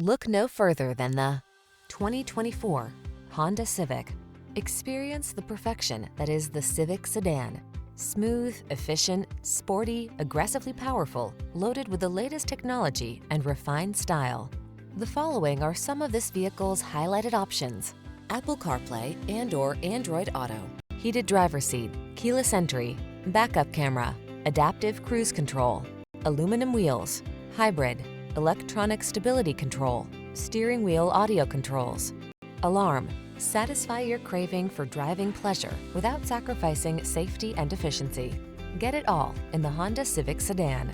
Look no further than the 2024 Honda Civic. Experience the perfection that is the Civic sedan. Smooth, efficient, sporty, aggressively powerful, loaded with the latest technology and refined style. The following are some of this vehicle's highlighted options: Apple CarPlay and/or Android Auto, heated driver's seat, keyless entry, backup camera, adaptive cruise control, aluminum wheels, hybrid, electronic stability control, steering wheel audio controls, alarm. Satisfy your craving for driving pleasure without sacrificing safety and efficiency. Get it all in the Honda Civic sedan.